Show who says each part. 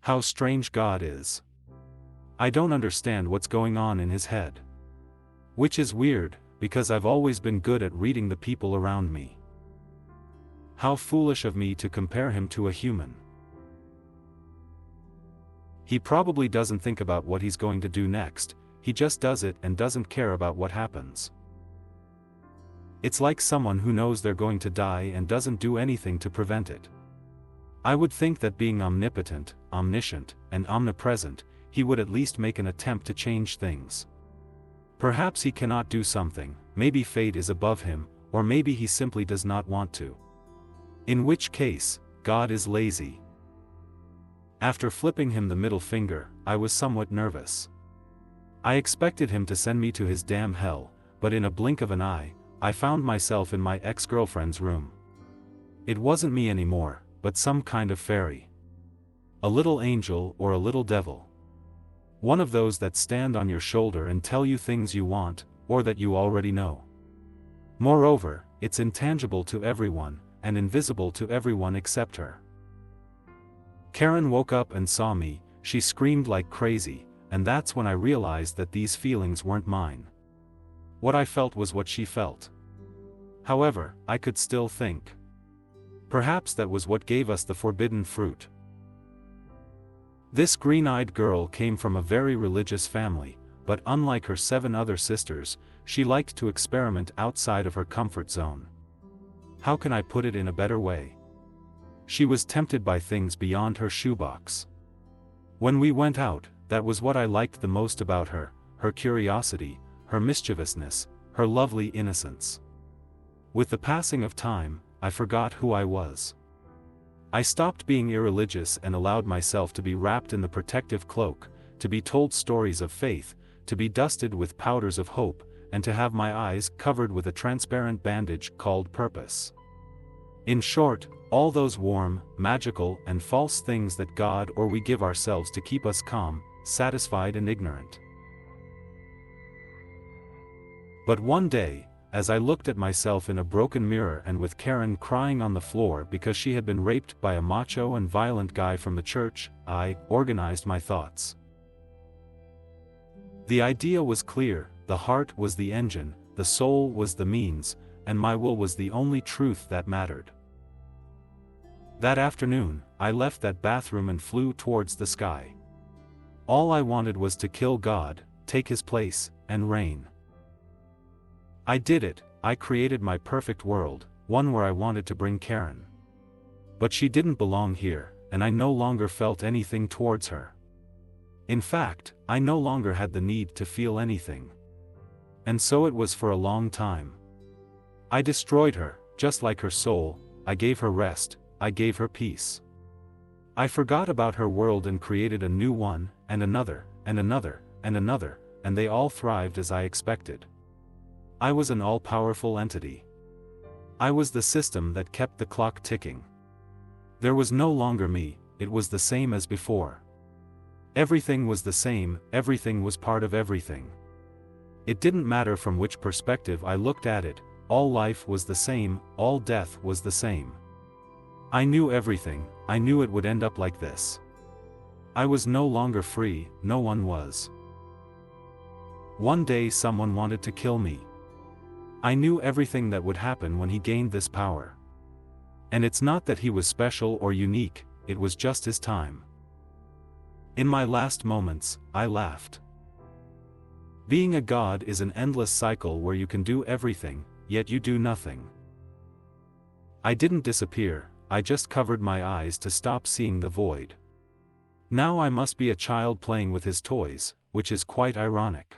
Speaker 1: How strange God is. I don't understand what's going on in his head. Which is weird, because I've always been good at reading the people around me. How foolish of me to compare him to a human. He probably doesn't think about what he's going to do next, he just does it and doesn't care about what happens. It's like someone who knows they're going to die and doesn't do anything to prevent it. I would think that being omnipotent, omniscient, and omnipresent, he would at least make an attempt to change things. Perhaps he cannot do something, maybe fate is above him, or maybe he simply does not want to. In which case, God is lazy. After flipping him the middle finger, I was somewhat nervous. I expected him to send me to his damn hell, but in a blink of an eye, I found myself in my ex-girlfriend's room. It wasn't me anymore, but some kind of fairy. A little angel or a little devil. One of those that stand on your shoulder and tell you things you want, or that you already know. Moreover, it's intangible to everyone, and invisible to everyone except her. Karen woke up and saw me, she screamed like crazy, and that's when I realized that these feelings weren't mine. What I felt was what she felt. However, I could still think. Perhaps that was what gave us the forbidden fruit. This green-eyed girl came from a very religious family, but unlike her 7 other sisters, she liked to experiment outside of her comfort zone. How can I put it in a better way? She was tempted by things beyond her shoebox. When we went out, that was what I liked the most about her, her curiosity, her mischievousness, her lovely innocence. With the passing of time, I forgot who I was. I stopped being irreligious and allowed myself to be wrapped in the protective cloak, to be told stories of faith, to be dusted with powders of hope, and to have my eyes covered with a transparent bandage called purpose. In short, all those warm, magical, and false things that God or we give ourselves to keep us calm, satisfied and ignorant. But one day, as I looked at myself in a broken mirror and with Karen crying on the floor because she had been raped by a macho and violent guy from the church, I organized my thoughts. The idea was clear, the heart was the engine, the soul was the means, and my will was the only truth that mattered. That afternoon, I left that bathroom and flew towards the sky. All I wanted was to kill God, take his place, and reign. I did it, I created my perfect world, one where I wanted to bring Karen. But she didn't belong here, and I no longer felt anything towards her. In fact, I no longer had the need to feel anything. And so it was for a long time. I destroyed her, just like her soul, I gave her rest, I gave her peace. I forgot about her world and created a new one, and another, and another, and another, and they all thrived as I expected. I was an all-powerful entity. I was the system that kept the clock ticking. There was no longer me, it was the same as before. Everything was the same, everything was part of everything. It didn't matter from which perspective I looked at it, all life was the same, all death was the same. I knew everything, I knew it would end up like this. I was no longer free, no one was. One day someone wanted to kill me. I knew everything that would happen when he gained this power. And it's not that he was special or unique, it was just his time. In my last moments, I laughed. Being a god is an endless cycle where you can do everything, yet you do nothing. I didn't disappear, I just covered my eyes to stop seeing the void. Now I must be a child playing with his toys, which is quite ironic.